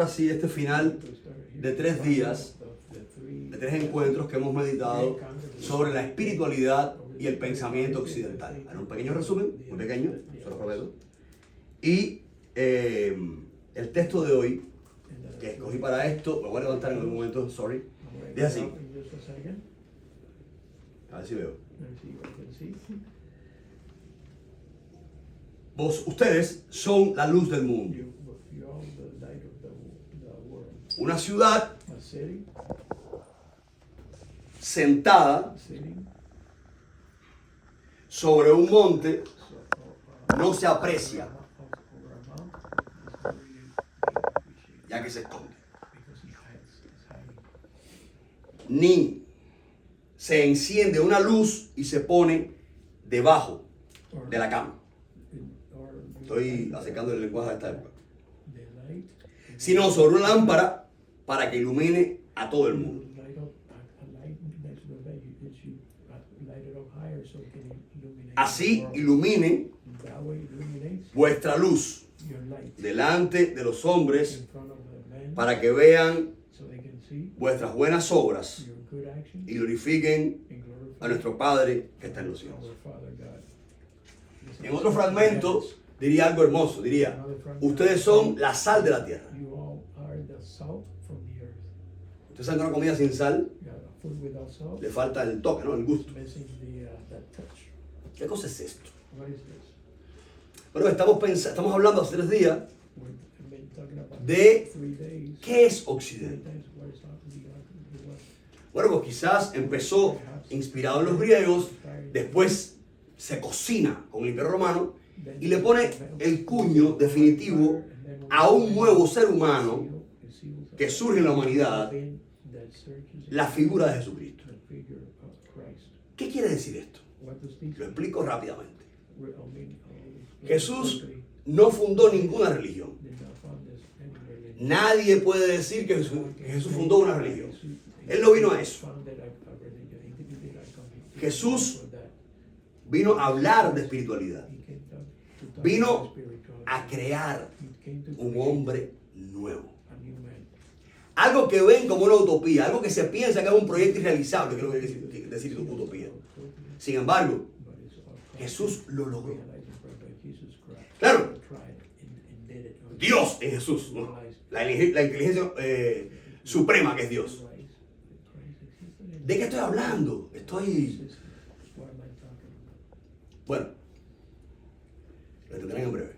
Así este final de 3 días, de 3 encuentros que hemos meditado sobre la espiritualidad y el pensamiento occidental. Haré un pequeño resumen, muy pequeño, se lo prometo. Y el texto de hoy, que escogí para esto, me voy a levantar en algún momento, sorry, dice así. A ver si veo. Ustedes son la luz del mundo. Una ciudad sentada sobre un monte no se aprecia, ya que se esconde. Ni se enciende una luz y se pone debajo de la cama. Estoy acercando el lenguaje a esta época. Sino sobre una lámpara para que ilumine a todo el mundo. Así ilumine vuestra luz delante de los hombres para que vean vuestras buenas obras y glorifiquen a nuestro Padre que está en los cielos. En otro fragmento diría algo hermoso, diría, ustedes son la sal de la tierra. Ustedes saben que una comida sin sal le falta el toque, ¿no? El gusto. ¿Qué cosa es esto? Bueno, estamos hablando hace 3 días de qué es Occidente. Bueno, pues quizás empezó inspirado en los griegos, después se cocina con el Imperio Romano y le pone el cuño definitivo a un nuevo ser humano que surge en la humanidad, la figura de Jesucristo. ¿Qué quiere decir esto? Lo explico rápidamente. Jesús no fundó ninguna religión. Nadie puede decir que Jesús fundó una religión. Él no vino a eso. Jesús vino a hablar de espiritualidad. Vino a crear un hombre nuevo. Algo que ven como una utopía, algo que se piensa que es un proyecto irrealizable, que es lo que quiere decir utopía. Sin embargo, Jesús lo logró. Claro, Dios es Jesús, ¿no? La inteligencia suprema que es Dios. ¿De qué estoy hablando? Bueno, lo tendrán en breve.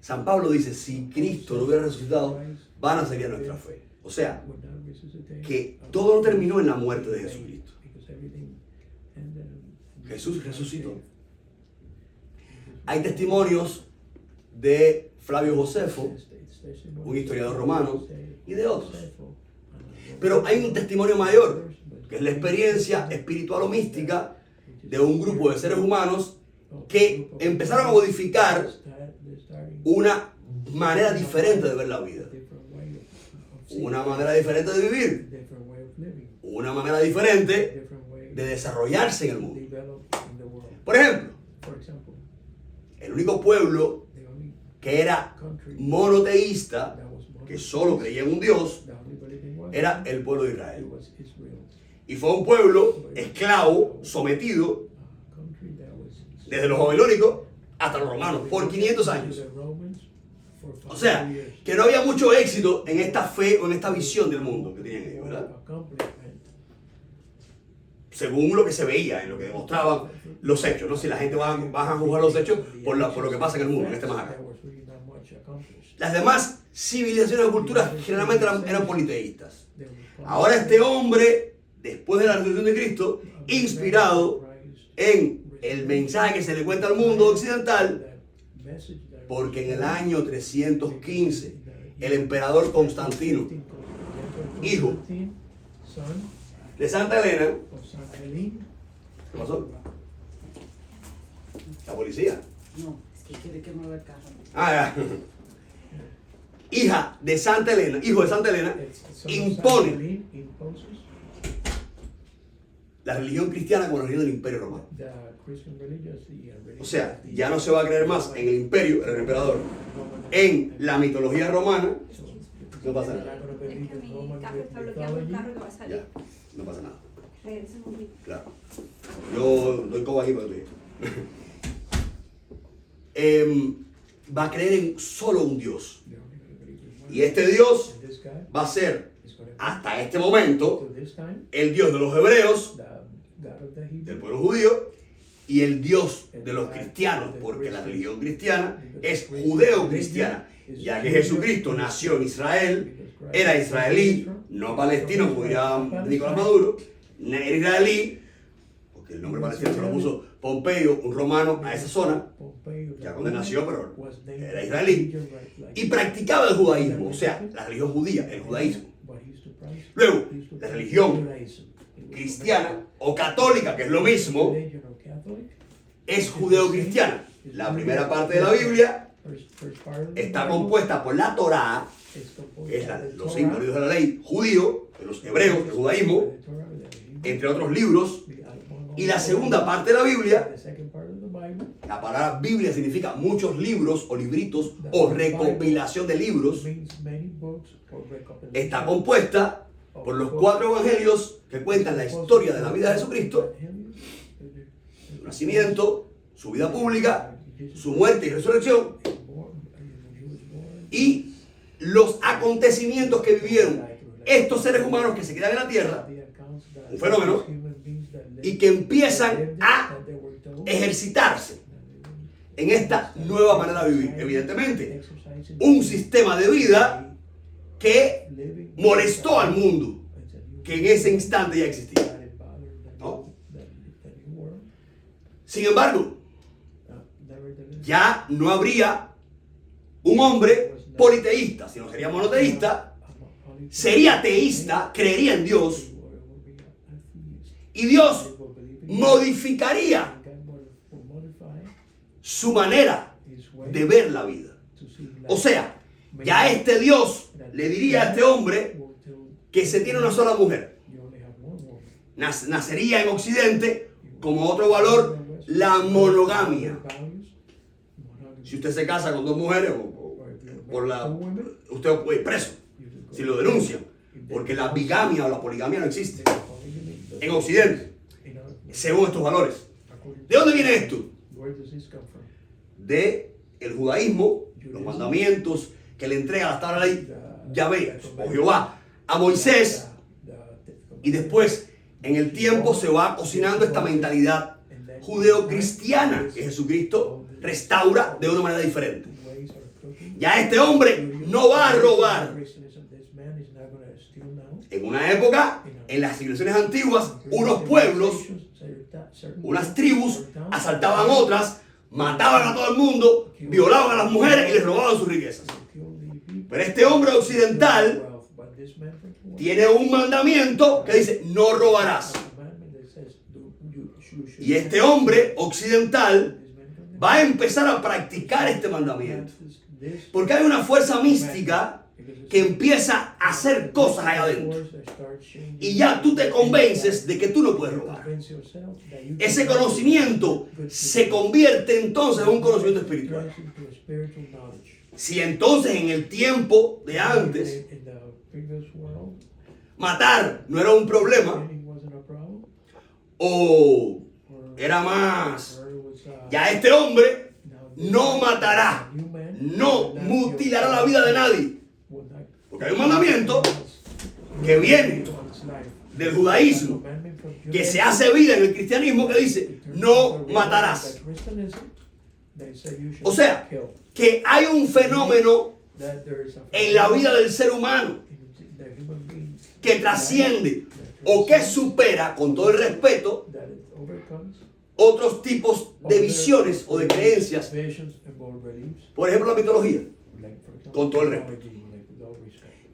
San Pablo dice, si Cristo no hubiera resucitado, vana sería nuestra fe. O sea, que todo no terminó en la muerte de Jesucristo. Jesús resucitó. Hay testimonios de Flavio Josefo, un historiador romano, y de otros. Pero hay un testimonio mayor, que es la experiencia espiritual o mística de un grupo de seres humanos que empezaron a modificar una manera diferente de ver la vida, una manera diferente de vivir, una manera diferente de desarrollarse en el mundo. Por ejemplo, el único pueblo que era monoteísta, que solo creía en un Dios, era el pueblo de Israel. Y fue un pueblo esclavo, sometido, desde los babilónicos hasta los romanos, por 500 años. O sea, que no había mucho éxito en esta fe o en esta visión del mundo que tenían ellos, ¿verdad? Según lo que se veía, en lo que demostraban los hechos, ¿no? Si la gente va a juzgar los hechos por lo que pasa en el mundo, en este más acá. Las demás civilizaciones o culturas generalmente eran politeístas. Ahora este hombre, después de la resurrección de Cristo, inspirado en el mensaje que se le cuenta al mundo occidental, porque en el año 315 el emperador Constantino, hijo de Santa Elena, ¿qué pasó? La policía. No, es que quiere que mueva el carro. Ya. Hija de Santa Elena, hijo de Santa Elena, impone la religión cristiana como la religión del Imperio Romano. O sea, ya no se va a creer más en el imperio, en el emperador, en la mitología romana. No pasa nada. Es que mi carro está bloqueando un carro que va a salir. Ya, no pasa nada. Regresa un poquito. Claro. Yo doy coba aquí para que va a creer en solo un Dios. Y este Dios va a ser, hasta este momento, el Dios de los hebreos, del pueblo judío, y el Dios de los cristianos, porque la religión cristiana es judeo-cristiana, ya que Jesucristo nació en Israel, era israelí, no palestino, como diría Nicolás Maduro, era israelí, porque el nombre palestino se lo puso Pompeyo, un romano, a esa zona, ya cuando nació, pero era israelí, y practicaba el judaísmo, o sea, la religión judía, el judaísmo. Luego, la religión cristiana o católica, que es lo mismo, es judeo-cristiana. La primera parte de la Biblia está compuesta por la Torá, que es los 5 libros de la ley judío, de los hebreos, el judaísmo, entre otros libros. Y la segunda parte de la Biblia, la palabra Biblia significa muchos libros o libritos o recopilación de libros, está compuesta por los 4 evangelios que cuentan la historia de la vida de Jesucristo, su nacimiento, su vida pública, su muerte y resurrección, y los acontecimientos que vivieron estos seres humanos que se quedan en la tierra, un fenómeno, y que empiezan a ejercitarse en esta nueva manera de vivir. Evidentemente, un sistema de vida que molestó al mundo, que en ese instante ya existía, ¿no? Sin embargo, ya no habría un hombre politeísta, sino sería monoteísta, sería teísta, creería en Dios, y Dios modificaría su manera de ver la vida. O sea, ya este Dios le diría a este hombre que se tiene una sola mujer. Nacería en Occidente como otro valor la monogamia. Si usted se casa con 2 mujeres, usted puede ir preso si lo denuncian, porque la bigamia o la poligamia no existe en Occidente, según estos valores. ¿De dónde viene esto? De el judaísmo, los mandamientos que le entrega la tabla de la ley Yahvé o Jehová a Moisés, y después en el tiempo se va cocinando esta mentalidad judeo-cristiana que Jesucristo restaura de una manera diferente. Ya este hombre no va a robar. En una época, en las civilizaciones antiguas, unos pueblos, unas tribus asaltaban otras, mataban a todo el mundo, violaban a las mujeres y les robaban sus riquezas. Pero este hombre occidental tiene un mandamiento que dice: no robarás. Y este hombre occidental va a empezar a practicar este mandamiento, porque hay una fuerza mística que empieza a hacer cosas allá adentro, y ya tú te convences de que tú no puedes robar. Ese conocimiento se convierte entonces en un conocimiento espiritual. Si entonces en el tiempo de antes matar no era un problema, o era más, ya este hombre no matará, no mutilará la vida de nadie, porque hay un mandamiento que viene del judaísmo, que se hace vida en el cristianismo, que dice: no matarás. O sea, que hay un fenómeno en la vida del ser humano que trasciende o que supera, con todo el respeto, otros tipos de visiones o de creencias. Por ejemplo, la mitología, con todo el respeto,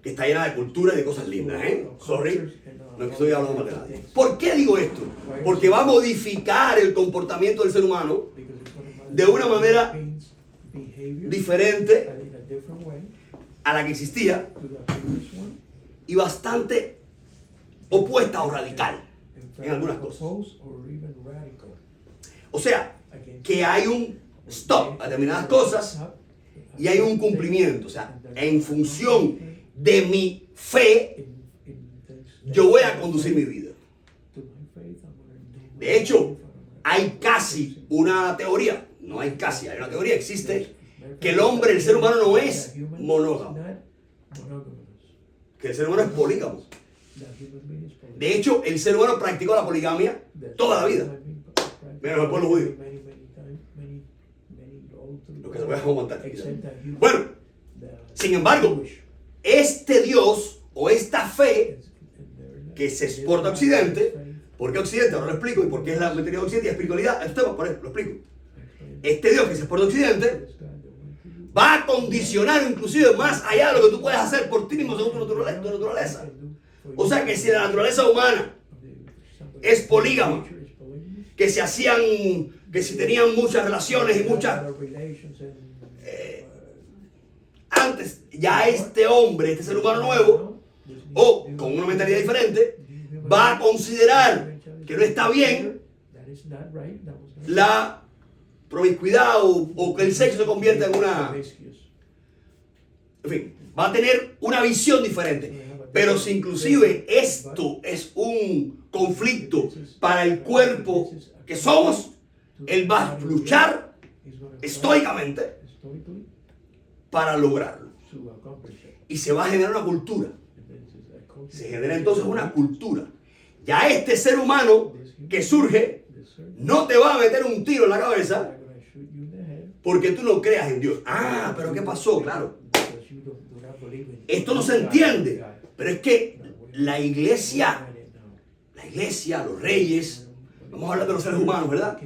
que está llena de cultura y de cosas lindas, Sorry, no estoy hablando mal de nadie. ¿Por qué digo esto? Porque va a modificar el comportamiento del ser humano de una manera diferente a la que existía y bastante opuesta o radical. en algunas cosas. O sea, que hay un stop a determinadas cosas y hay un cumplimiento. O sea, en función de mi fe, yo voy a conducir mi vida. De hecho, hay casi una teoría, no hay casi, hay una teoría, existe, que el hombre, el ser humano no es monógamo, que el ser humano es polígamo. De hecho, el ser humano practicó la poligamia toda la vida, menos el pueblo judío. Lo que se puede aguantar. Bueno, sin embargo, este Dios o esta fe que se exporta a Occidente, ¿por qué Occidente? Ahora lo explico, y por qué es la mentalidad de Occidente y la espiritualidad, este tema, por eso lo explico. Este Dios que se exporta a Occidente va a condicionar inclusive más allá de lo que tú puedes hacer por ti mismo según tu naturaleza. O sea que si la naturaleza humana es polígama, que si tenían muchas relaciones y muchas antes ya este hombre, este ser humano nuevo o con una mentalidad diferente va a considerar que no está bien la promiscuidad o que el sexo se convierta en una, en fin, va a tener una visión diferente. Pero si inclusive esto es un conflicto para el cuerpo que somos, él va a luchar estoicamente para lograrlo. Y se va a generar una cultura. Se genera entonces una cultura. Ya este ser humano que surge no te va a meter un tiro en la cabeza porque tú no creas en Dios. Ah, pero ¿qué pasó? Claro. Esto no se entiende. Pero es que la iglesia, los reyes, vamos a hablar de los seres humanos, ¿verdad?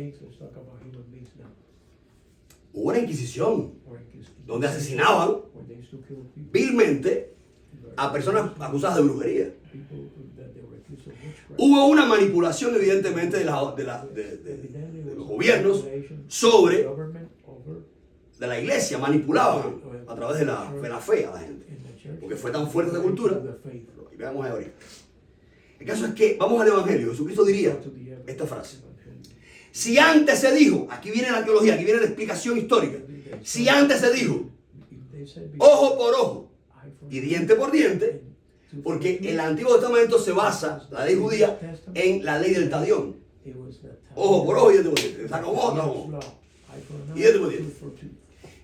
Hubo una inquisición donde asesinaban vilmente a personas acusadas de brujería. Hubo una manipulación evidentemente de los gobiernos sobre de la iglesia, manipulaban a través de la fe a la gente, porque fue tan fuerte la cultura. Y veamos ahorita. El caso es que vamos al Evangelio. Jesucristo diría esta frase: si antes se dijo, aquí viene la teología, aquí viene la explicación histórica, si antes se dijo ojo por ojo y diente por diente, porque el Antiguo Testamento se basa, la ley judía, en la ley del talión. Ojo por ojo y diente por diente. Está como ojo y diente por diente.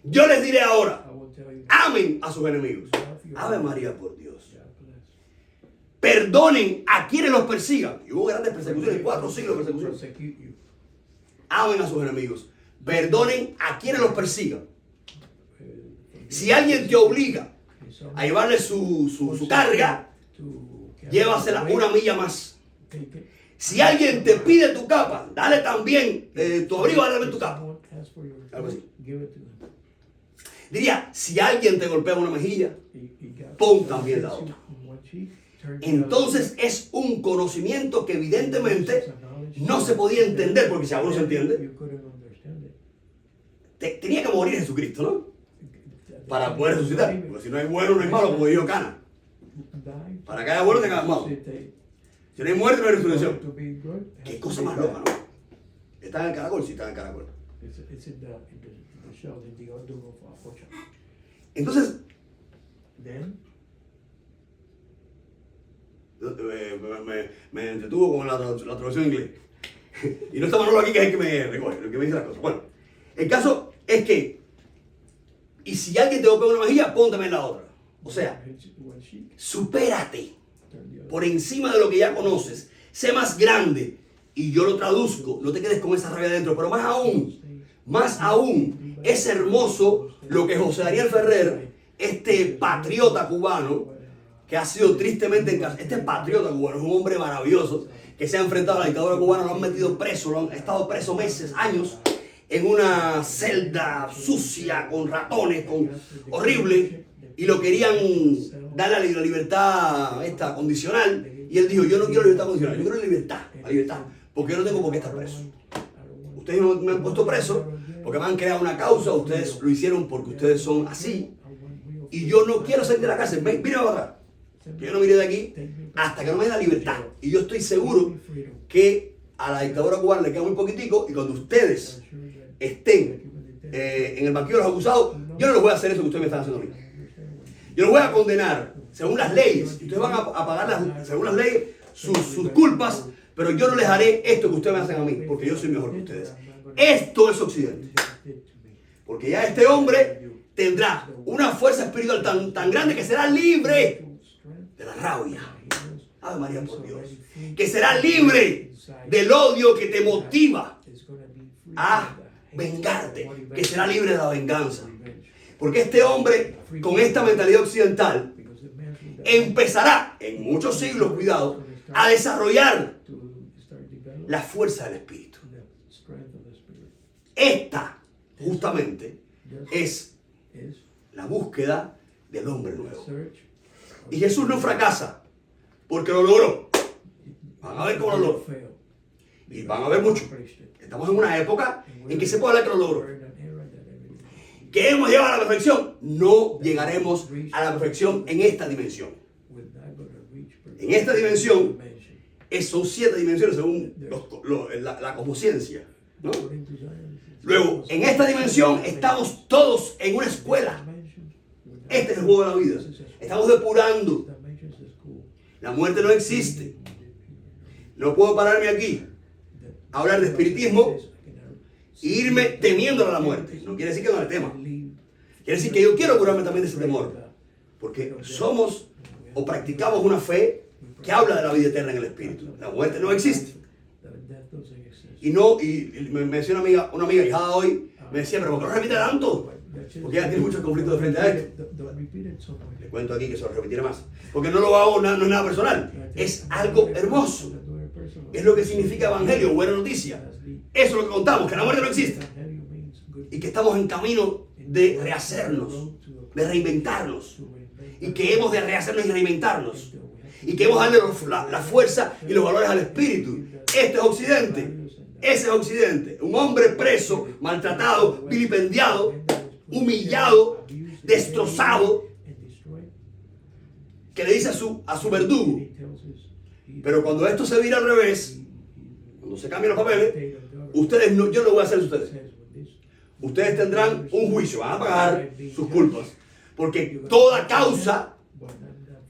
Yo les diré ahora, amen a sus enemigos. Ave María por Dios. Perdonen a quienes los persigan. Y hubo grandes persecuciones, 4 siglos de persecución. Amen a sus enemigos. Perdonen a quienes los persigan. Si alguien te obliga a llevarle su carga, llévasela una milla más. Si alguien te pide tu capa, dale también tu abrigo, dale también tu capa. Algo así. Diría, si alguien te golpea una mejilla, pon también la otra. Entonces es un conocimiento que evidentemente no se podía entender, porque si aún no se entiende, tenía que morir Jesucristo, ¿no? Para poder resucitar, porque si no hay bueno, no hay malo, como dijo Cana. Para que haya bueno, tenga malo. Si no hay muerte, no hay resurrección. Qué cosa más loca, ¿no? ¿Está en el caracol? Sí, está en el caracol. Entonces, me entretuvo con la traducción en inglés. Y no está Manolo aquí, que es el que me recoge, el que me dice las cosas. Bueno, el caso es que, y si alguien te golpea una mejilla, póntame en la otra. O sea, supérate por encima de lo que ya conoces. Sé más grande. Y yo lo traduzco. No te quedes con esa rabia adentro. Pero más aún, es hermoso lo que José Daniel Ferrer, este patriota cubano, que ha sido tristemente encarcelado. Este patriota cubano es un hombre maravilloso que se ha enfrentado a la dictadura cubana, lo han metido preso, ha estado preso meses, años, en una celda sucia, con ratones, horrible, y lo querían darle la libertad esta condicional, y él dijo, yo no quiero libertad condicional, yo quiero la libertad, porque yo no tengo por qué estar preso. Ustedes me han puesto preso porque me han creado una causa, ustedes lo hicieron porque ustedes son así, y yo no quiero salir de la cárcel, miren para atrás. que yo no miré de aquí hasta que no me den la libertad. Y yo estoy seguro que a la dictadura cubana le queda muy poquitico, y cuando ustedes estén en el banquillo de los acusados, yo no les voy a hacer eso que ustedes me están haciendo a mí. Yo los voy a condenar según las leyes. Ustedes van a pagar según las leyes sus culpas, pero yo no les haré esto que ustedes me hacen a mí, porque yo soy mejor que ustedes. Esto es Occidente. Porque ya este hombre tendrá una fuerza espiritual tan grande que será libre de la rabia. Ave María, por Dios. Que será libre del odio que te motiva a vengarte. Que será libre de la venganza. Porque este hombre, con esta mentalidad occidental, empezará, en muchos siglos, cuidado, a desarrollar la fuerza del espíritu. Esta, justamente, es la búsqueda del hombre nuevo. Y Jesús no fracasa, porque lo logró. Van a ver cómo lo logró. Y van a ver mucho. Estamos en una época en que se puede hablar que lo logró. ¿Que hemos llegado a la perfección? No llegaremos a la perfección en esta dimensión. En esta dimensión, son 7 dimensiones según la cosmociencia, ¿no? Luego, en esta dimensión estamos todos en una escuela. Este es el juego de la vida. Estamos depurando. La muerte no existe. No puedo pararme aquí a hablar de espiritismo e irme temiendo a la muerte. No quiere decir que no le tema. Quiere decir que yo quiero curarme también de ese temor. Porque somos o practicamos una fe que habla de la vida eterna en el espíritu. La muerte no existe. Y me decía una amiga hijada hoy, me decía, pero ¿por qué lo repite tanto? Porque ella tiene muchos conflictos de frente a esto. Le cuento aquí que se lo repetiré más. Porque no lo hago, no es nada personal. Es algo hermoso. Es lo que significa evangelio, buena noticia. Eso es lo que contamos, que la muerte no existe. Y que estamos en camino de rehacernos, de reinventarnos. Y que hemos de rehacernos y reinventarnos. Y que hemos de darle la fuerza y los valores al espíritu. Este es Occidente. Ese es Occidente. Un hombre preso, maltratado, vilipendiado, humillado, destrozado, que le dice a su verdugo. Pero cuando esto se vira al revés, cuando se cambian los papeles, yo no lo voy a hacer a ustedes. Ustedes tendrán un juicio, van a pagar sus culpas. Porque toda causa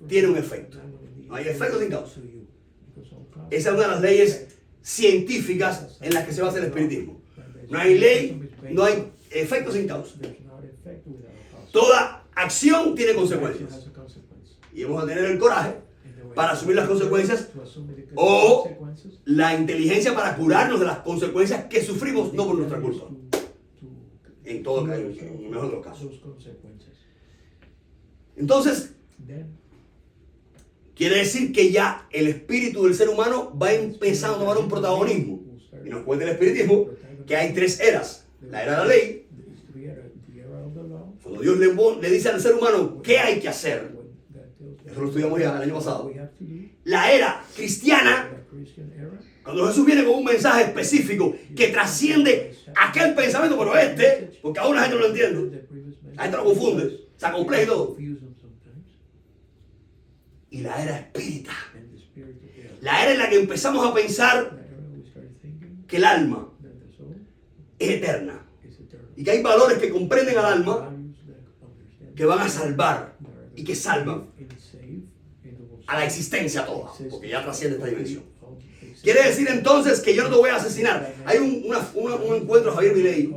tiene un efecto. No hay efecto sin causa. Esa es una de las leyes científicas en las que se basa el espiritismo. No hay ley, no hay efecto sin causa. Toda acción tiene consecuencias. Y hemos de tener el coraje para asumir las consecuencias o la inteligencia para curarnos de las consecuencias que sufrimos, no por nuestra culpa. En todo caso, en el mejor de los casos. Entonces, quiere decir que ya el espíritu del ser humano va empezando a tomar un protagonismo. Y nos cuenta el espiritismo que hay 3 eras. La era de la ley, cuando Dios le dice al ser humano qué hay que hacer. Eso lo estudiamos ya el año pasado. La era cristiana, cuando Jesús viene con un mensaje específico que trasciende aquel pensamiento, pero porque aún la gente no lo entiende, la gente lo confunde, se acompleja y todo. Y la era espírita, la era en la que empezamos a pensar que el alma es eterna y que hay valores que comprenden al alma que van a salvar y que salvan a la existencia toda, porque ya trasciende esta dimensión. Quiere decir entonces que yo no te voy a asesinar. Hay un encuentro de Javier Milei.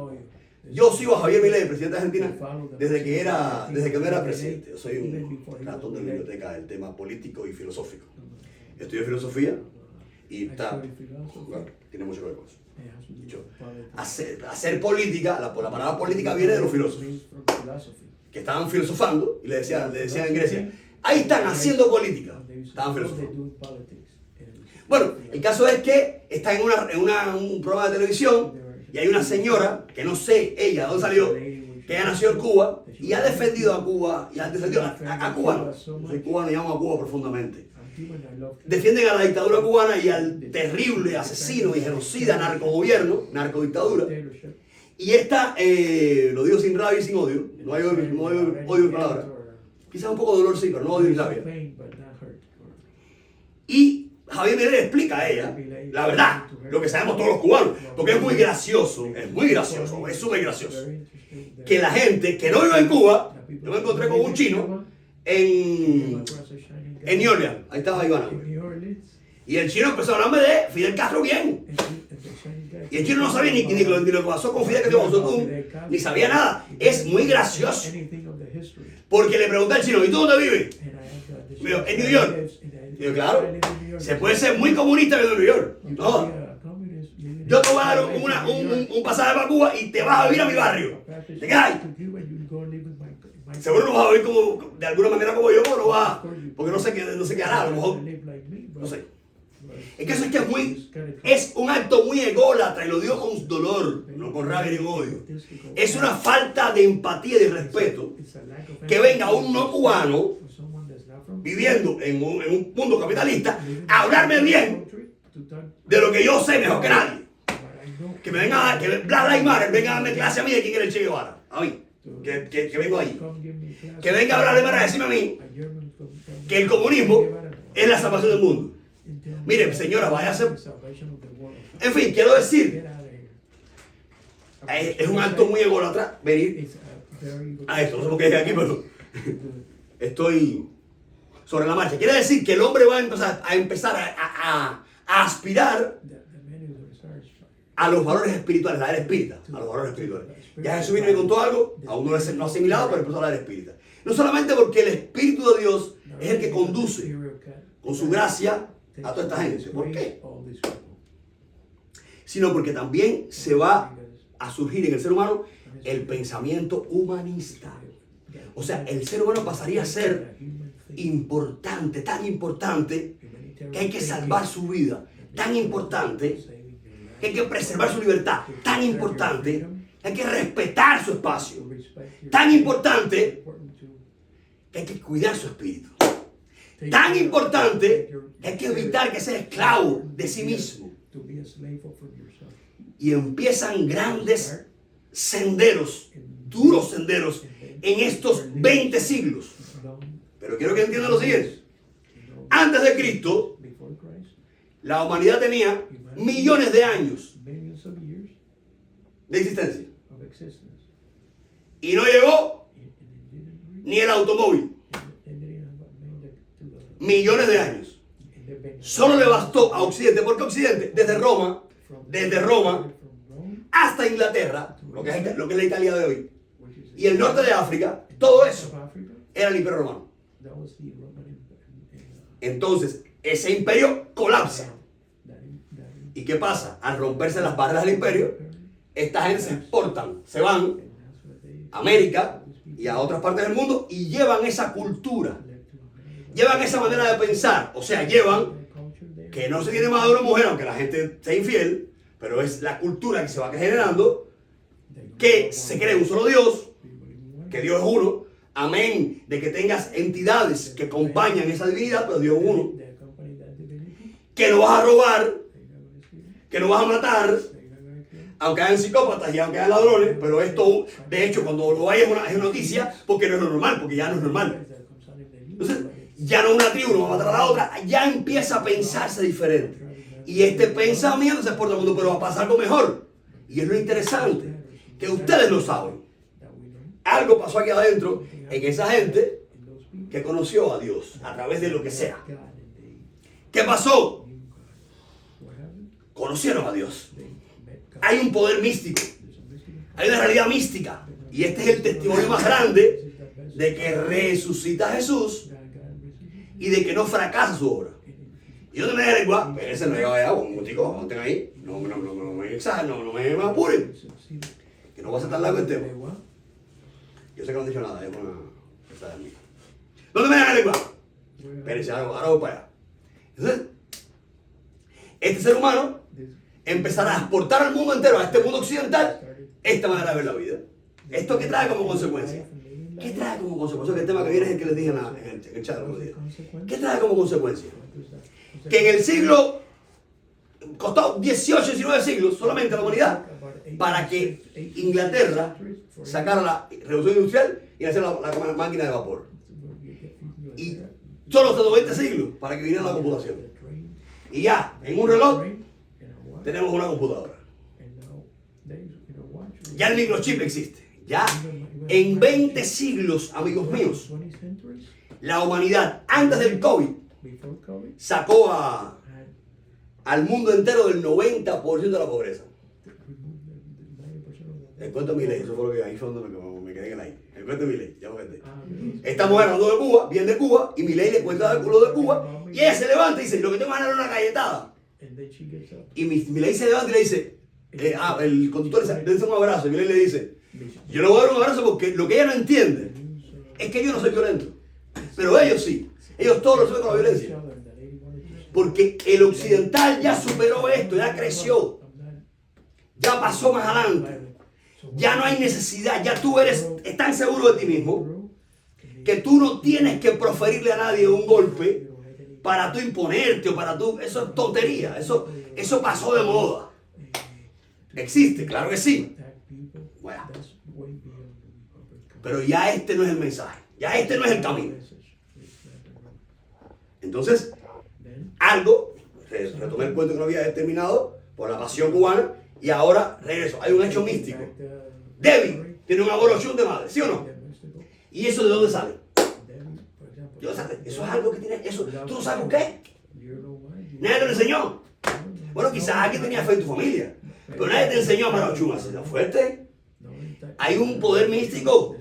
Yo sigo a Javier Milei, presidente de Argentina, desde que no era presidente. Yo soy un ratón de la biblioteca del tema político y filosófico. Estudié filosofía y tiene mucho que ver con eso. Hacer política, la palabra política viene de los filósofos, que estaban filosofando y le decían en Grecia, ahí están haciendo política. Estaban filosofando. Bueno, el caso es que está en un programa de televisión y hay una señora, que no sé ella de dónde salió, que ella nació en Cuba y ha defendido a Cuba y ha defendido a Cuba. Soy cubano y amo a Cuba profundamente. Defienden a la dictadura cubana y al terrible asesino y genocida narcodictadura. Y esta, lo digo sin rabia y sin odio, no hay odio en palabra. Quizás un poco de dolor sí, pero no odio ni rabia. Y Javier Milei le explica a ella la verdad, lo que sabemos todos los cubanos, porque es muy gracioso, es súper gracioso. Que la gente que no vive en Cuba, yo me encontré con un chino en New Orleans, ahí estaba Ivana. Y el chino empezó a hablarme de Fidel Castro bien. Y el chino no sabía ni lo que pasó con Fidel Castro con Sotún, ni sabía nada. Es muy gracioso. Porque le pregunté al chino, ¿y tú dónde vives? Me dijo, en New York. Y yo, claro, se puede ser muy comunista en New York. No. Yo te voy a dar un pasaje para Cuba y te vas a vivir a mi barrio. ¿Te quedas? Seguro no vas a vivir como, de alguna manera como yo, pero no vas, porque no sé qué hará, a lo mejor, no sé. Es que eso es un acto muy ególatra, y lo digo con dolor, no con rabia ni con odio. Es una falta de empatía y de respeto que venga un no cubano viviendo en un mundo capitalista a hablarme bien de lo que yo sé mejor que nadie. Que me venga, que Black Lives Matter venga a darme clase a mí de quién era el Che Guevara. A mí, que vengo ahí. Que venga a hablarle para decirme a mí que el comunismo es la salvación del mundo. Mire, señora, vaya a hacer. En fin, quiero decir, es un acto muy ególatra venir a esto. No sé por qué es aquí, pero estoy sobre la marcha. Quiere decir que el hombre va a empezar a aspirar a los valores espirituales, la era espírita, a los valores espirituales. Ya Jesús vino y contó algo, aún no ha asimilado, pero empezó a hablar de espírita. No solamente porque el Espíritu de Dios es el que conduce con su gracia a toda esta gente. ¿Por qué? Sino porque también se va a surgir en el ser humano el pensamiento humanista. O sea, el ser humano pasaría a ser importante, tan importante, que hay que salvar su vida, tan importante, que hay que preservar su libertad, tan importante, que hay que respetar su espacio, tan importante, que hay que cuidar su espíritu, tan importante, que hay que evitar que sea esclavo de sí mismo. Y empiezan grandes senderos, duros senderos, en estos 20 siglos. Pero quiero que entiendan lo siguiente. Antes de Cristo, la humanidad tenía millones de años de existencia. Y no llegó ni el automóvil. Millones de años. Solo le bastó a Occidente. ¿Por qué Occidente? Desde Roma hasta Inglaterra, lo que es la Italia de hoy, y el norte de África, todo eso era el Imperio Romano. Entonces, ese imperio colapsa. ¿Y qué pasa? Al romperse las barreras del imperio, esta gente se exportan, se van a América y a otras partes del mundo y llevan esa cultura, llevan esa manera de pensar. O sea, llevan que no se tiene más de una mujer, aunque la gente sea infiel, pero es la cultura que se va generando, que se cree un solo Dios, que Dios es uno. Amén, de que tengas entidades que acompañan esa divinidad, pero Dios es uno. Que no vas a robar, que no vas a matar, aunque hayan psicópatas y aunque hayan ladrones, pero esto, de hecho, cuando lo hay es noticia, porque no es lo normal, porque ya no es normal. Entonces, ya no una tribu no va a matar a la otra, ya empieza a pensarse diferente. Y este pensamiento se exporta al mundo, pero va a pasar algo mejor. Y es lo interesante, que ustedes lo saben. Algo pasó aquí adentro en esa gente que conoció a Dios a través de lo que sea. ¿Qué pasó? Conocieron a Dios. Hay un poder místico. Hay una realidad mística. Y este es el testimonio más grande de que resucita a Jesús y de que no fracasa su obra. Y yo te me da lengua, ese no llegaba de agua, un motico, aguanten ahí. No me exageren, no me apuren. Que no va a ser tan largo el tema. Yo sé que no han dicho nada, es una... ¿Dónde me da la lengua? Espérense, ahora voy para allá. Entonces, este ser humano empezará a exportar al mundo entero, a este mundo occidental, esta manera de ver la vida. ¿Esto qué trae como consecuencia? ¿Qué trae como consecuencia? El tema que viene es el que les dije en el chat. ¿Qué trae como consecuencia? Que en el siglo, costó 18, 19 siglos solamente a la humanidad para que Inglaterra sacara la revolución industrial y hacer la máquina de vapor. Y Solo hasta 90 siglos para que viniera la computación. Y ya, en un reloj tenemos una computadora. Ya el microchip existe. Ya en 20 siglos, amigos míos, la humanidad antes del COVID sacó al mundo entero del 90% de la pobreza. El cuento de Milei, eso fue lo que ahí fue donde me quedé en el aire. El cuento de Milei, ya me quedé. Esta mujer hablando de Cuba, bien de Cuba, y Milei le cuenta del culo de Cuba, y ella se levanta y dice, lo que tengo ganas es una galletada. Y Milei se levanta y le dice, el conductor le dice un abrazo, y Milei le dice, yo le voy a dar un abrazo porque lo que ella no entiende es que yo no soy violento, pero ellos sí, ellos todos lo saben con la violencia. Porque el occidental ya superó esto, ya creció, ya pasó más adelante. Ya no hay necesidad, ya tú eres tan seguro de ti mismo que tú no tienes que proferirle a nadie un golpe para tú imponerte o para tú... Eso es tontería, eso pasó de moda. ¿Existe? Claro que sí. Bueno, pero ya este no es el mensaje, ya este no es el camino. Entonces, algo, retomé el cuento que no había terminado por la pasión cubana y ahora regreso. Hay un hecho místico. David tiene un aborción de madre, ¿sí o no? ¿Y eso de dónde sale? Eso es algo que tiene, eso, ¿tú no sabes por qué? Nadie te lo enseñó. Bueno, quizás alguien tenía fe en tu familia, pero nadie te enseñó a amar a Ochun así tan fuerte. Hay un poder místico.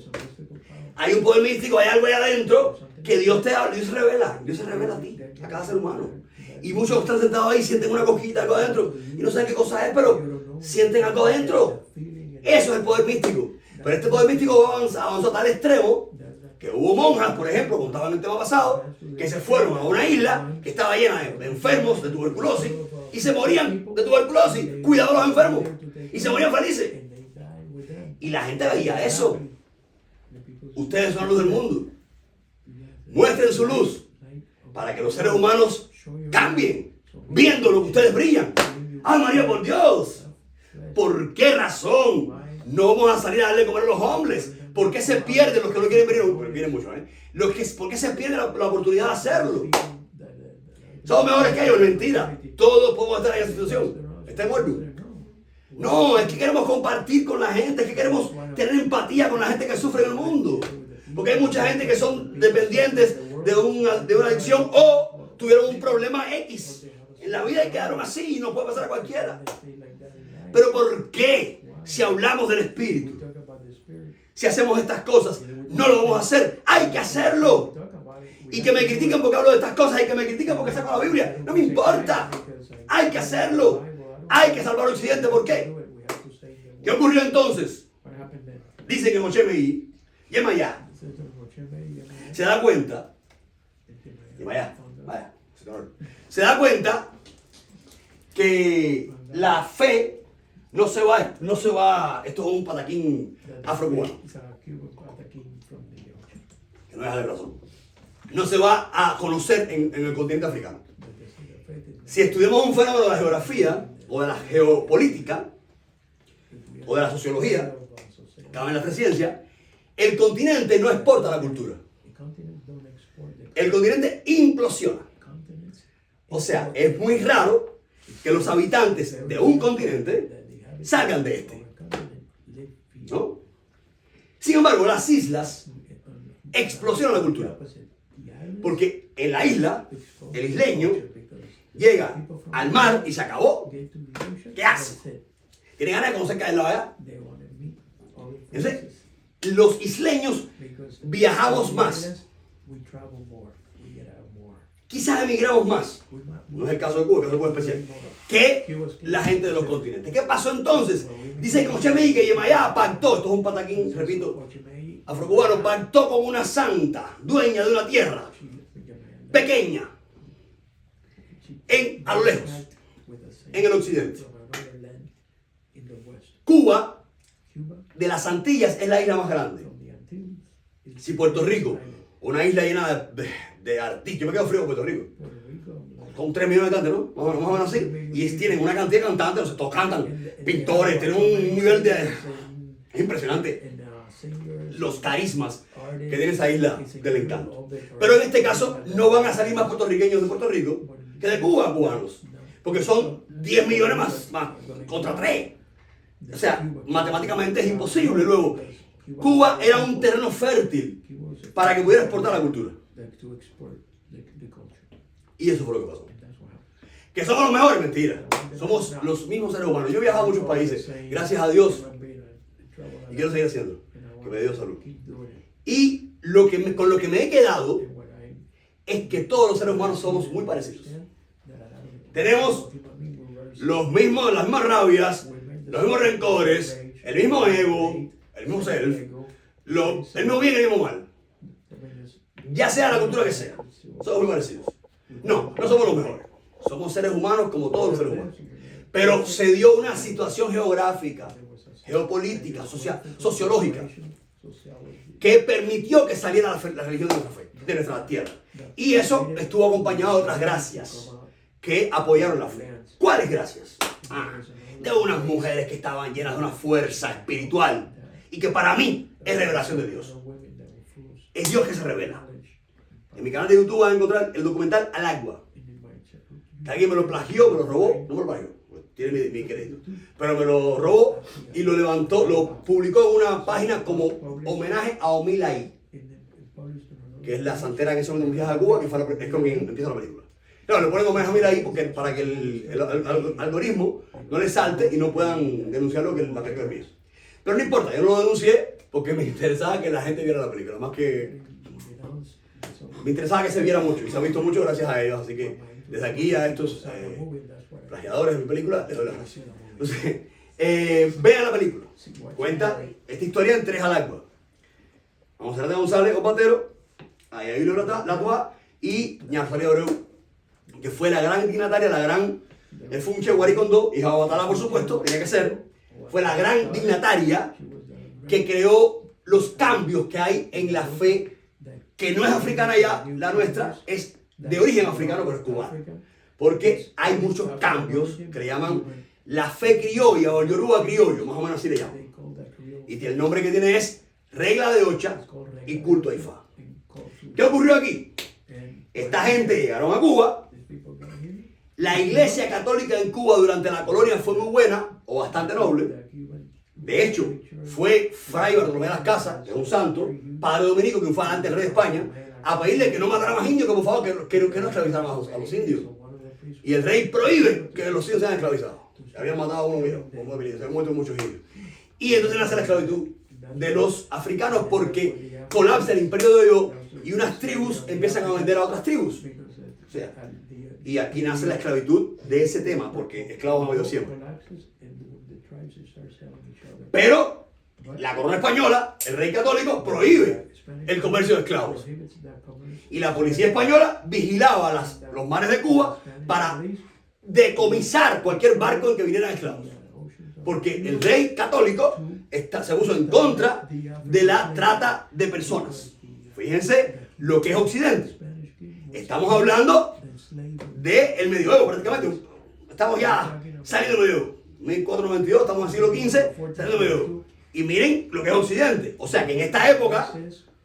Hay un poder místico, hay algo ahí adentro que Dios te habla, Dios se revela a ti, a cada ser humano. Y muchos están sentados ahí, sienten una cosquita, algo adentro, y no saben qué cosa es, pero sienten algo adentro. Eso es el poder místico. Pero este poder místico avanzó a tal extremo que hubo monjas, por ejemplo, contaban en el tema pasado, que se fueron a una isla que estaba llena de enfermos de tuberculosis y se morían de tuberculosis. Cuidado a los enfermos. Y se morían felices. Y la gente veía eso. Ustedes son la luz del mundo. Muestren su luz para que los seres humanos cambien, viendo lo que ustedes brillan. ¡Ay, María, por Dios! ¿Por qué razón no vamos a salir a darle comer a los hombres? ¿Por qué se pierden los que no quieren venir? Porque vienen muchos, ¿eh? ¿Por qué se pierde la oportunidad de hacerlo? Somos mejores que ellos, mentira. Todos podemos estar en esa situación. ¿Está muerto? No, es que queremos compartir con la gente, es que queremos tener empatía con la gente que sufre en el mundo. Porque hay mucha gente que son dependientes de una adicción o tuvieron un problema X en la vida y quedaron así y no puede pasar a cualquiera. Pero ¿por qué? Si hablamos del Espíritu, si hacemos estas cosas, no lo vamos a hacer. Hay que hacerlo. Y que me critiquen porque hablo de estas cosas y que me critiquen porque saco la Biblia, no me importa. Hay que hacerlo. Hay que salvar al Occidente. ¿Por qué? ¿Qué ocurrió entonces? Dice que Moshe Meí, Yemayá, se da cuenta, se da cuenta que la fe no se va, esto es un pataquín afrocubano, que no es de razón, no se va a conocer en el continente africano. Si estudiamos un fenómeno de la geografía, o de la geopolítica, o de la sociología, cabe en la ciencia, el continente no exporta la cultura. El continente implosiona. O sea, es muy raro que los habitantes de un continente salgan de este, ¿no? Sin embargo, las islas explosionan la cultura. Porque en la isla, el isleño llega al mar y se acabó. ¿Qué hace? Tiene ganas de conocer qué hay allá. Entonces, los isleños viajamos más. Quizás emigramos más. No es el caso de Cuba, que es algo especial. Que la gente de los continentes. ¿Qué pasó entonces? Dice que Moshe Meí que Yemayá pactó, esto es un pataquín, repito, afrocubano, pactó con una santa, dueña de una tierra pequeña, a lo lejos, en el occidente. Cuba, de las Antillas, es la isla más grande. Si Puerto Rico, una isla llena de artistas, yo me quedo frío con Puerto Rico, con 3 millones de cantantes, ¿no? Más o menos así, y tienen una cantidad de cantantes, todos cantan, pintores, tienen un nivel de... Es impresionante los carismas que tiene esa isla del encanto. Pero en este caso no van a salir más puertorriqueños de Puerto Rico que de Cuba cubanos, porque son 10 millones más contra 3. O sea, matemáticamente es imposible. Luego, Cuba era un terreno fértil para que pudiera exportar la cultura. Y eso fue lo que pasó. Que somos los mejores, mentira. Somos los mismos seres humanos. Yo he viajado a muchos países, gracias a Dios, y quiero seguir haciendo, que me dio salud. Y con lo que me he quedado es que todos los seres humanos somos muy parecidos. Tenemos las mismas rabias, los mismos rencores, el mismo ego, el mismo self, el mismo bien y el mismo mal. Ya sea la cultura que sea, somos muy parecidos. No somos los mejores. Somos seres humanos como todos los seres humanos. Pero se dio una situación geográfica, geopolítica, sociológica, que permitió que saliera la religión de nuestra fe, de nuestra tierra. Y eso estuvo acompañado de otras gracias que apoyaron la fe. ¿Cuáles gracias? De unas mujeres que estaban llenas de una fuerza espiritual y que para mí es revelación de Dios. Es Dios que se revela. En mi canal de YouTube van a encontrar el documental Al Agua. Que alguien me lo plagió, me lo robó, no me lo plagió, tiene mi crédito, pero me lo robó y lo levantó, lo publicó en una página como homenaje a Omilaí, que es la santera que hizo un viaje a Cuba, que es con quien empieza la película. No, le ponen homenaje a Omilaí para que el algoritmo no le salte y no puedan denunciarlo que el material es mío. Pero no importa, yo no lo denuncié porque me interesaba que la gente viera la película, más que me interesaba que se viera mucho y se ha visto mucho gracias a ellos, así que desde aquí a estos plagiadores de mi película les doy las gracias. Entonces, vean la película. Cuenta esta historia en 3 al agua. Vamos a ver de González Opatero, ahí hay Latua y Ñarfaría Abreu, que fue la gran dignataria, él fue un Che Guaricondó, hija de Batalá por supuesto, tenía que ser, fue la gran dignataria que creó los cambios que hay en la fe, que no es africana ya, la nuestra es de origen africano, pero es cubano. Porque hay muchos cambios que le llaman la fe criolla o el yoruba criollo, más o menos así le llaman. Y el nombre que tiene es regla de Ocha y culto a Ifá. ¿Qué ocurrió aquí? Esta gente llegaron a Cuba. La iglesia católica en Cuba durante la colonia fue muy buena o bastante noble. De hecho, fue Fray Bartolomé de las Casas, que es un santo, padre dominico, que fue ante el rey de España, a pedirle que no matara más indios, que por favor que no esclavizaran a los indios. Y el rey prohíbe que los indios sean esclavizados. Habían matado a uno, mira, se habían muerto muchos indios. Y entonces nace la esclavitud de los africanos porque colapsa el imperio de Dios y unas tribus empiezan a vender a otras tribus. O sea, y aquí nace la esclavitud de ese tema, porque esclavos ha habido siempre. Pero la corona española, el rey católico, prohíbe el comercio de esclavos. Y la policía española vigilaba los mares de Cuba para decomisar cualquier barco en que vinieran esclavos. Porque el rey católico se puso en contra de la trata de personas. Fíjense lo que es Occidente. Estamos hablando del medioevo prácticamente. Estamos ya saliendo del medioevo. 1492, estamos en el siglo XV, saliendo del medioevo. Y miren lo que es Occidente. O sea que en esta época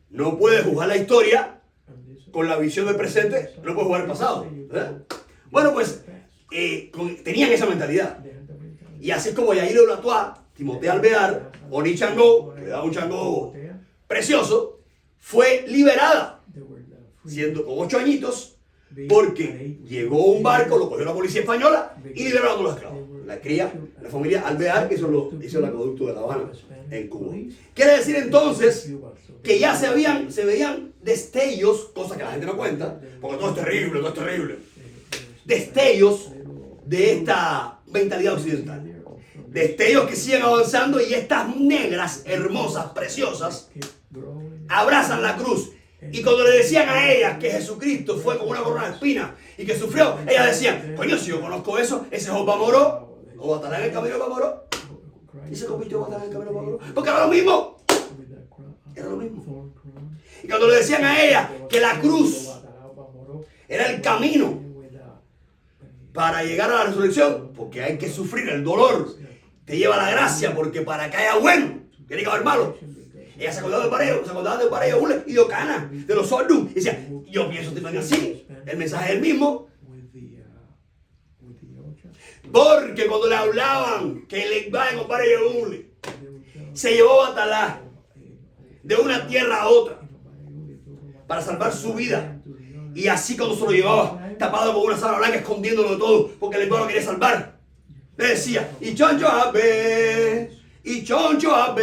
no puedes juzgar la historia con la visión del presente, no puedes jugar el pasado, ¿verdad? Bueno, pues tenían esa mentalidad. Y así es como Yair Latua, Timotea Alvear, Oni Changó, que le da un changó precioso, fue liberada, siendo con 8 añitos, porque llegó un barco, lo cogió la policía española y liberó a todos los esclavos. La familia Alvear, que hizo el acueducto de La Habana en Cuba. Quiere decir entonces que ya se veían destellos, cosas que la gente no cuenta, porque todo es terrible, destellos de esta mentalidad occidental. Destellos que siguen avanzando y estas negras, hermosas, preciosas, abrazan la cruz. Y cuando le decían a ellas que Jesucristo fue con una corona de espinas y que sufrió, ellas decían, coño, si yo conozco eso, ese es Oba Moró, o Batalá en el camino de Oba Moró. Y se convirtió en Batalá en el camino de Oba Moró. Porque era lo mismo. Era lo mismo. Y cuando le decían a ellas que la cruz era el camino para llegar a la resurrección, porque hay que sufrir el dolor, te lleva a la gracia, porque para que haya bueno, tiene que haber malo. Ella se acordaba del Barrio Hule y de Ocana, de los Sordum. Y decía, yo pienso que así. El mensaje es el mismo. Porque cuando le hablaban que el Ekbal con Barrio Hule se llevó a Batalá de una tierra a otra para salvar su vida. Y así cuando se lo llevaba tapado con una sábana blanca, escondiéndolo de todo, porque el Ekbal lo quería salvar. Le decía, y choncho abe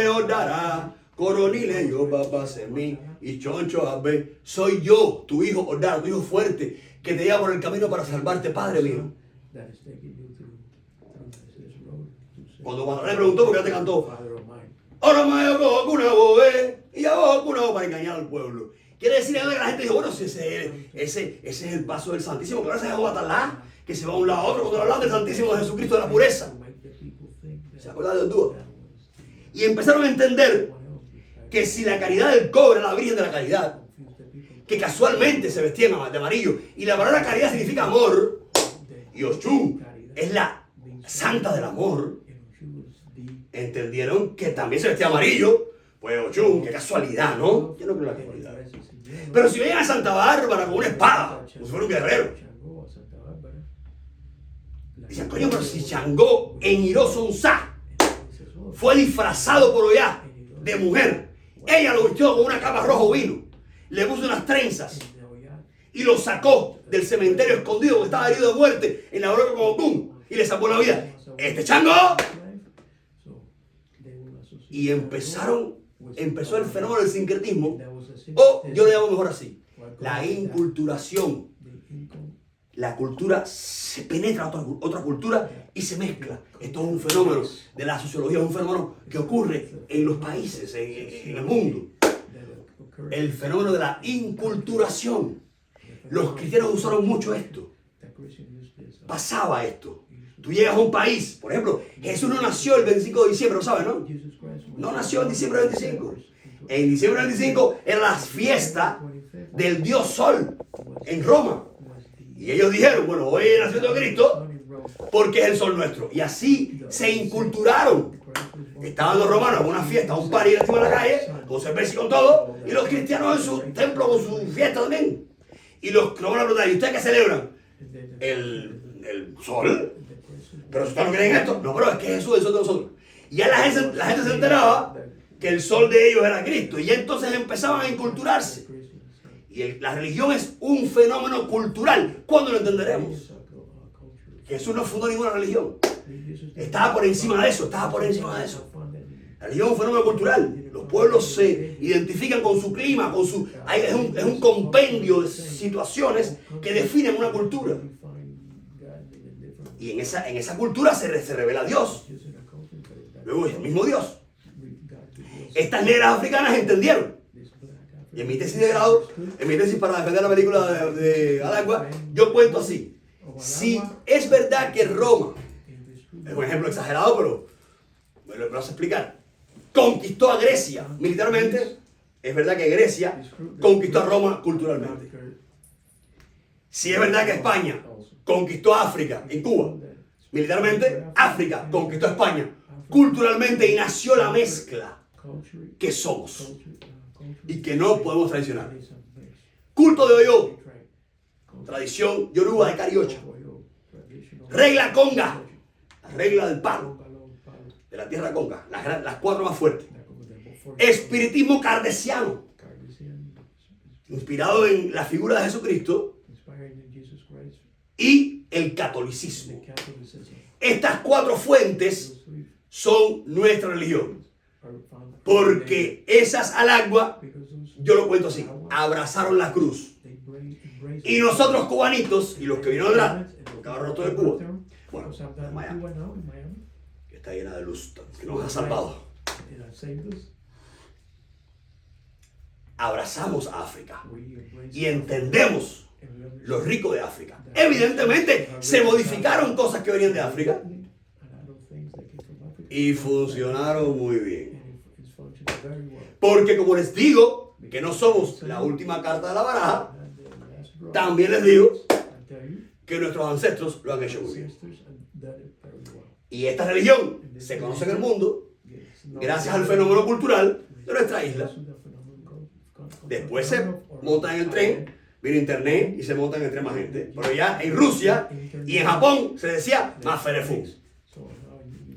ordará, coronile yo papá semí, y choncho abe, soy yo, tu hijo Ordara, tu hijo fuerte, que te lleva por el camino para salvarte, Padre mío. Cuando Batalá le preguntó por qué te cantó, ahora me con una bobe, y ya con una para engañar al pueblo. Quiere decir que la gente dijo, bueno, si ese es el paso del Santísimo, que ahora se dejó Batalá, que se va de un lado a otro, cuando hablan del Santísimo de Jesucristo de la pureza. ¿Se acuerdan del dúo? Y empezaron a entender que si la caridad del cobre era la Virgen de la Caridad, que casualmente se vestían de amarillo, y la palabra caridad significa amor, y Oshun es la santa del amor, entendieron que también se vestía amarillo. Pues Oshun, qué casualidad, ¿no? Yo no creo en la casualidad. Pero si veían a Santa Bárbara con una espada, como si fuera un guerrero, dicen, coño, pero si Changó en Irosonsa fue disfrazado por allá de mujer, ella lo vistió con una capa rojo vino, le puso unas trenzas y lo sacó del cementerio escondido porque estaba herido de muerte en la broca como pum, y le salvó la vida. ¡Este Changó! Y empezó el fenómeno del sincretismo, o yo le llamo mejor así, la inculturación. La cultura se penetra a otra cultura y se mezcla. Esto es un fenómeno de la sociología, es un fenómeno que ocurre en los países, en el mundo. El fenómeno de la inculturación. Los cristianos usaron mucho esto. Pasaba esto. Tú llegas a un país, por ejemplo, Jesús no nació el 25 de diciembre, ¿lo sabes, no? No nació en diciembre del 25. En diciembre del 25 era la fiesta del dios Sol en Roma. Y ellos dijeron, bueno, hoy es el nacimiento de Cristo porque es el sol nuestro. Y así se inculturaron. Estaban los romanos en una fiesta, un party encima de la calle, con cerveza y con todo, y los cristianos en su templo con su fiesta también. Y los romanos preguntaron, ¿y ustedes qué celebran? El sol. Pero si ustedes no creen esto, no, pero es que Jesús es el sol de nosotros. Y ya la gente se enteraba que el sol de ellos era Cristo. Y ya entonces empezaban a inculturarse. Y la religión es un fenómeno cultural. ¿Cuándo lo entenderemos? Jesús no fundó ninguna religión. Estaba por encima de eso, La religión es un fenómeno cultural. Los pueblos se identifican con su clima, es un compendio de situaciones que definen una cultura. Y en esa cultura se revela Dios. Luego es el mismo Dios. Estas negras africanas entendieron. Y en mi tesis de grado, para defender la película de Alagua, yo cuento así. Si es verdad que Roma, es un ejemplo exagerado, pero me lo vas a explicar, conquistó a Grecia militarmente, es verdad que Grecia conquistó a Roma culturalmente. Si es verdad que España conquistó a África en Cuba, militarmente, África conquistó a España culturalmente y nació la mezcla que somos y que no podemos traicionar. Culto de Oyo, tradición yoruba de Cariocha. Regla conga, la regla del palo, de la tierra conga, las cuatro más fuertes. Espiritismo kardeciano, inspirado en la figura de Jesucristo, y el catolicismo. Estas cuatro fuentes son nuestra religión. Porque esas al agua, yo lo cuento así, abrazaron la cruz. Y nosotros cubanitos, y los que vinieron atrás, los cabros de Cuba, bueno, Miami, que está llena de luz, que nos ha salvado. Abrazamos a África y entendemos lo rico de África. Evidentemente, se modificaron cosas que venían de África y funcionaron muy bien. Porque como les digo, que no somos la última carta de la baraja, también les digo que nuestros ancestros lo han hecho muy bien. Y esta religión se conoce en el mundo gracias al fenómeno cultural de nuestra isla. Después se montan en el tren, viene internet y se montan en el tren más gente. Pero ya en Rusia y en Japón se decía más Ferefú.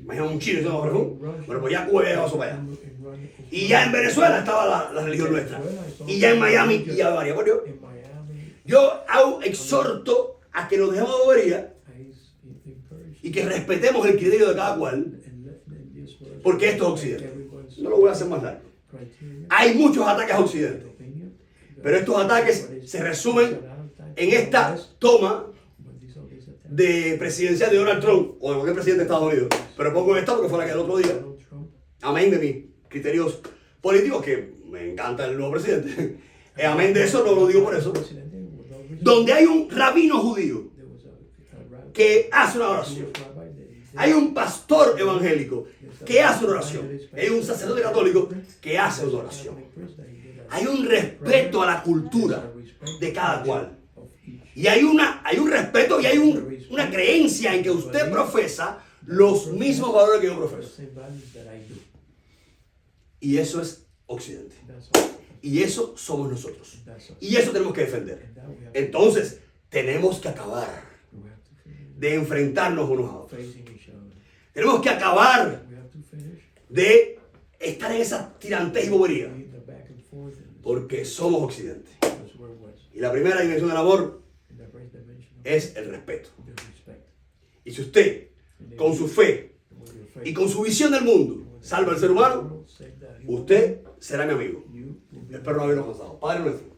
Imagina un chino diciendo Ferefú. Bueno, pues ya Cuba ya pasó para allá. Y ya en Venezuela estaba la religión nuestra. Y ya en Miami y ya varias. Bueno, yo exhorto a que nos dejemos de bobería y que respetemos el criterio de cada cual, porque esto es Occidente. No lo voy a hacer más largo. Hay muchos ataques a Occidente, pero estos ataques se resumen en esta toma de presidencia de Donald Trump o de cualquier presidente de Estados Unidos. Pero pongo esta porque fue la que el otro día, amén de mis criterios políticos, que me encanta el nuevo presidente, amén de eso, no lo digo por eso, donde hay un rabino judío que hace una oración. Hay un pastor evangélico que hace una oración. Hay un sacerdote católico que hace una oración. Hay un respeto a la cultura de cada cual. Y hay un respeto y hay una creencia en que usted profesa los mismos valores que yo profeso. Y eso es Occidente. Y eso somos nosotros. Y eso tenemos que defender. Entonces, tenemos que acabar de enfrentarnos unos a otros. Tenemos que acabar de estar en esa tirantez y bobería, porque somos Occidente. Y la primera dimensión del amor es el respeto. Y si usted, con su fe y con su visión del mundo, salva al ser humano, usted será mi amigo. Espero no haberlo cansado. Padre nuestro.